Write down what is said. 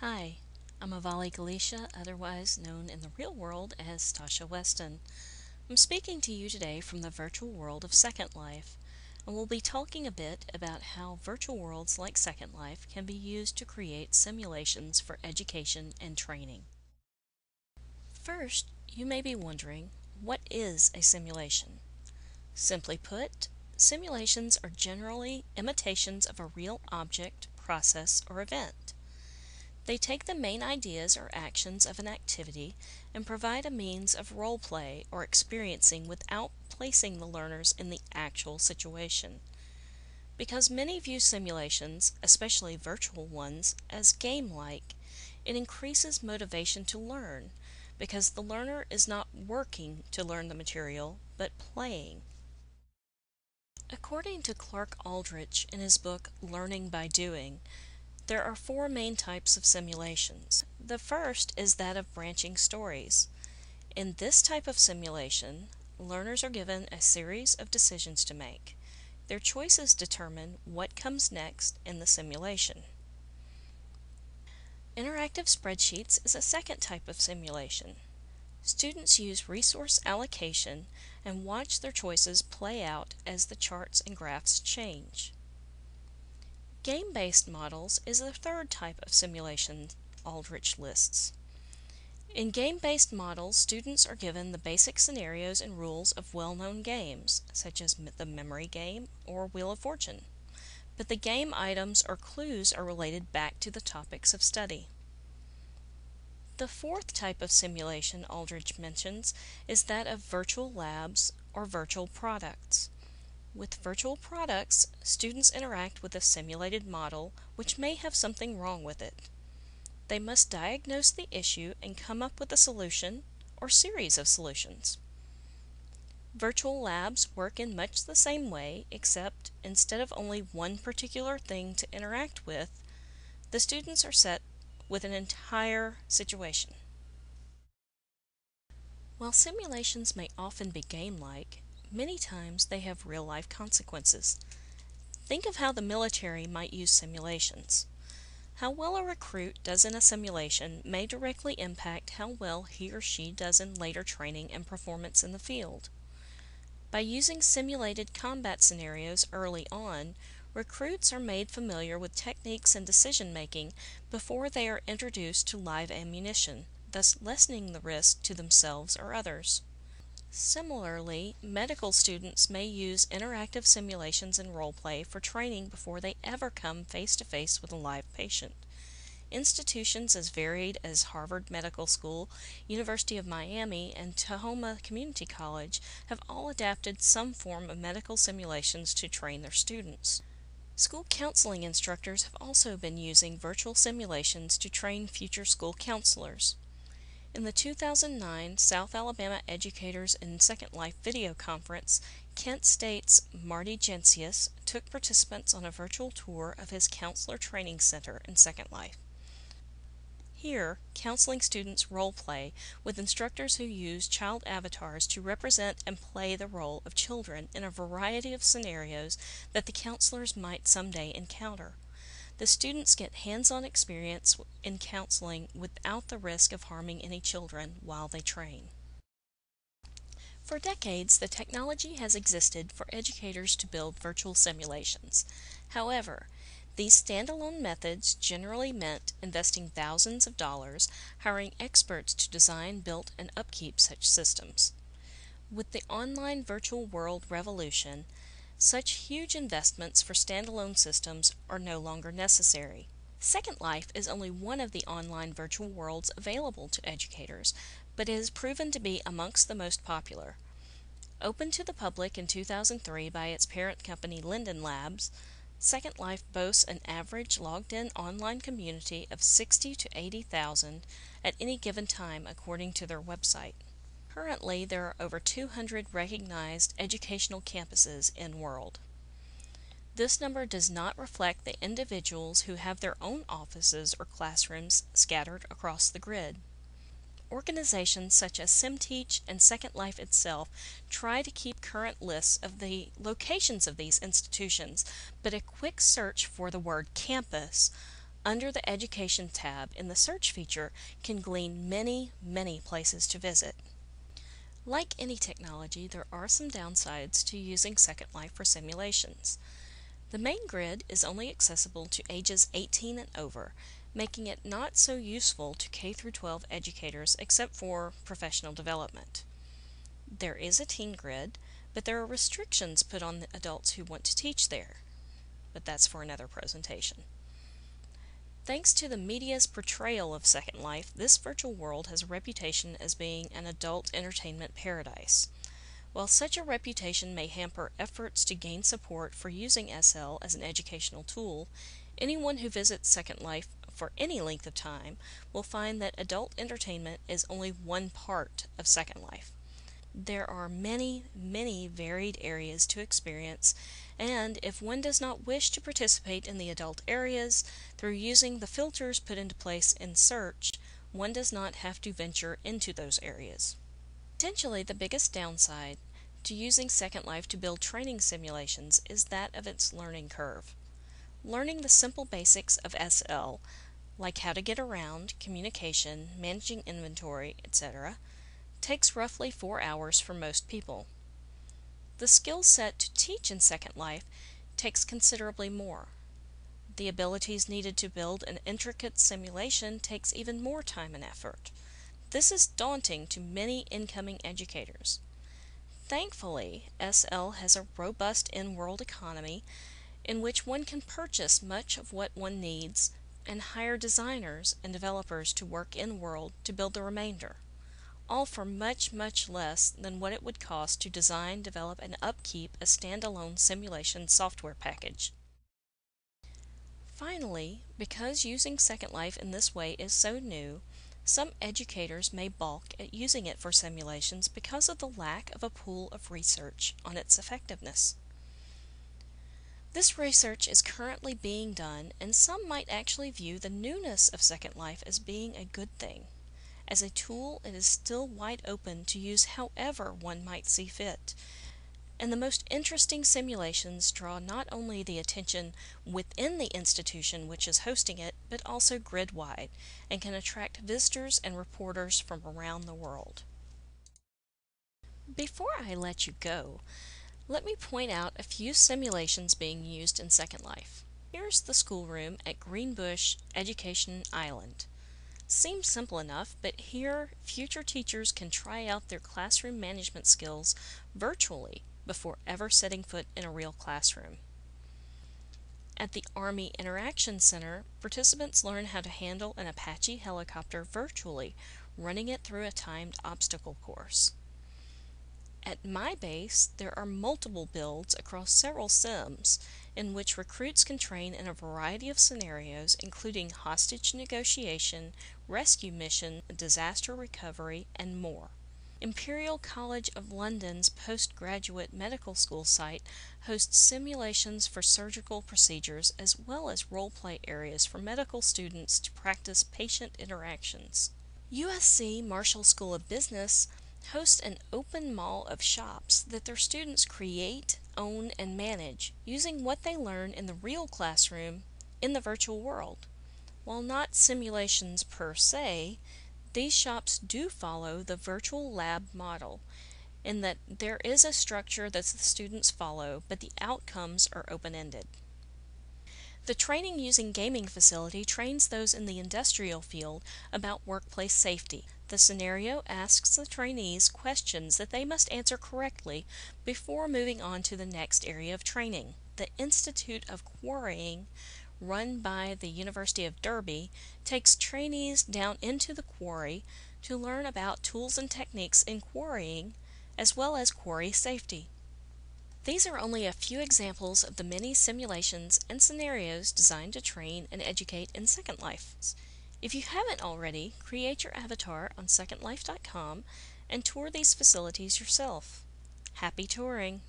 Hi, I'm Avali Galicia, otherwise known in the real world as Tasha Weston. I'm speaking to you today from the virtual world of Second Life, and we'll be talking a bit about how virtual worlds like Second Life can be used to create simulations for education and training. First, you may be wondering, what is a simulation? Simply put, simulations are generally imitations of a real object, process, or event. They take the main ideas or actions of an activity and provide a means of role play or experiencing without placing the learners in the actual situation. Because many view simulations, especially virtual ones, as game-like, it increases motivation to learn because the learner is not working to learn the material, but playing. According to Clark Aldrich in his book Learning by Doing, there are four main types of simulations. The first is that of branching stories. In this type of simulation, learners are given a series of decisions to make. Their choices determine what comes next in the simulation. Interactive spreadsheets is a second type of simulation. Students use resource allocation and watch their choices play out as the charts and graphs change. Game-based models is the third type of simulation Aldrich lists. In game-based models, students are given the basic scenarios and rules of well-known games, such as the memory game or Wheel of Fortune, but the game items or clues are related back to the topics of study. The fourth type of simulation Aldrich mentions is that of virtual labs or virtual products. With virtual products, students interact with a simulated model which may have something wrong with it. They must diagnose the issue and come up with a solution or series of solutions. Virtual labs work in much the same way, except instead of only one particular thing to interact with, the students are set with an entire situation. While simulations may often be game-like, many times they have real-life consequences. Think of how the military might use simulations. How well a recruit does in a simulation may directly impact how well he or she does in later training and performance in the field. By using simulated combat scenarios early on, recruits are made familiar with techniques and decision-making before they are introduced to live ammunition, thus lessening the risk to themselves or others. Similarly, medical students may use interactive simulations and role play for training before they ever come face to face with a live patient. Institutions as varied as Harvard Medical School, University of Miami, and Tahoma Community College have all adapted some form of medical simulations to train their students. School counseling instructors have also been using virtual simulations to train future school counselors. In the 2009 South Alabama Educators in Second Life video conference, Kent State's Marty Gencius took participants on a virtual tour of his counselor training center in Second Life. Here, counseling students role play with instructors who use child avatars to represent and play the role of children in a variety of scenarios that the counselors might someday encounter. The students get hands-on experience in counseling without the risk of harming any children while they train. For decades, the technology has existed for educators to build virtual simulations. However, these standalone methods generally meant investing thousands of dollars hiring experts to design, build, and upkeep such systems. With the online virtual world revolution, such huge investments for standalone systems are no longer necessary. Second Life is only one of the online virtual worlds available to educators, but it has proven to be amongst the most popular. Opened to the public in 2003 by its parent company Linden Labs, Second Life boasts an average logged-in online community of 60 to 80,000 at any given time according to their website. Currently, there are over 200 recognized educational campuses in world. This number does not reflect the individuals who have their own offices or classrooms scattered across the grid. Organizations such as SimTeach and Second Life itself try to keep current lists of the locations of these institutions, but a quick search for the word campus under the Education tab in the Search feature can glean many, many places to visit. Like any technology, there are some downsides to using Second Life for simulations. The main grid is only accessible to ages 18 and over, making it not so useful to K-12 educators except for professional development. There is a teen grid, but there are restrictions put on the adults who want to teach there. But that's for another presentation. Thanks to the media's portrayal of Second Life, this virtual world has a reputation as being an adult entertainment paradise. While such a reputation may hamper efforts to gain support for using SL as an educational tool, anyone who visits Second Life for any length of time will find that adult entertainment is only one part of Second Life. There are many, many varied areas to experience, and if one does not wish to participate in the adult areas, through using the filters put into place in Search, one does not have to venture into those areas. Potentially the biggest downside to using Second Life to build training simulations is that of its learning curve. Learning the simple basics of SL, like how to get around, communication, managing inventory, etc., takes roughly 4 hours for most people. The skill set to teach in Second Life takes considerably more. The abilities needed to build an intricate simulation takes even more time and effort. This is daunting to many incoming educators. Thankfully, SL has a robust in-world economy in which one can purchase much of what one needs and hire designers and developers to work in-world to build the remainder, all for much, much less than what it would cost to design, develop, and upkeep a standalone simulation software package. Finally, because using Second Life in this way is so new, some educators may balk at using it for simulations because of the lack of a pool of research on its effectiveness. This research is currently being done, and some might actually view the newness of Second Life as being a good thing. As a tool, it is still wide open to use however one might see fit. And the most interesting simulations draw not only the attention within the institution which is hosting it, but also grid-wide, and can attract visitors and reporters from around the world. Before I let you go, let me point out a few simulations being used in Second Life. Here's the schoolroom at Greenbush Education Island. Seems simple enough, but here future teachers can try out their classroom management skills virtually before ever setting foot in a real classroom. At the Army Interaction Center, participants learn how to handle an Apache helicopter virtually, running it through a timed obstacle course. At my base, there are multiple builds across several sims in which recruits can train in a variety of scenarios including hostage negotiation, rescue mission, disaster recovery, and more. Imperial College of London's postgraduate medical school site hosts simulations for surgical procedures as well as role-play areas for medical students to practice patient interactions. USC Marshall School of Business hosts an open mall of shops that their students create, own, and manage using what they learn in the real classroom in the virtual world. While not simulations per se, these shops do follow the virtual lab model in that there is a structure that the students follow, but the outcomes are open-ended. The Training Using Gaming facility trains those in the industrial field about workplace safety. The scenario asks the trainees questions that they must answer correctly before moving on to the next area of training. The Institute of Quarrying, run by the University of Derby, takes trainees down into the quarry to learn about tools and techniques in quarrying, as well as quarry safety. These are only a few examples of the many simulations and scenarios designed to train and educate in Second Life. If you haven't already, create your avatar on secondlife.com and tour these facilities yourself. Happy touring!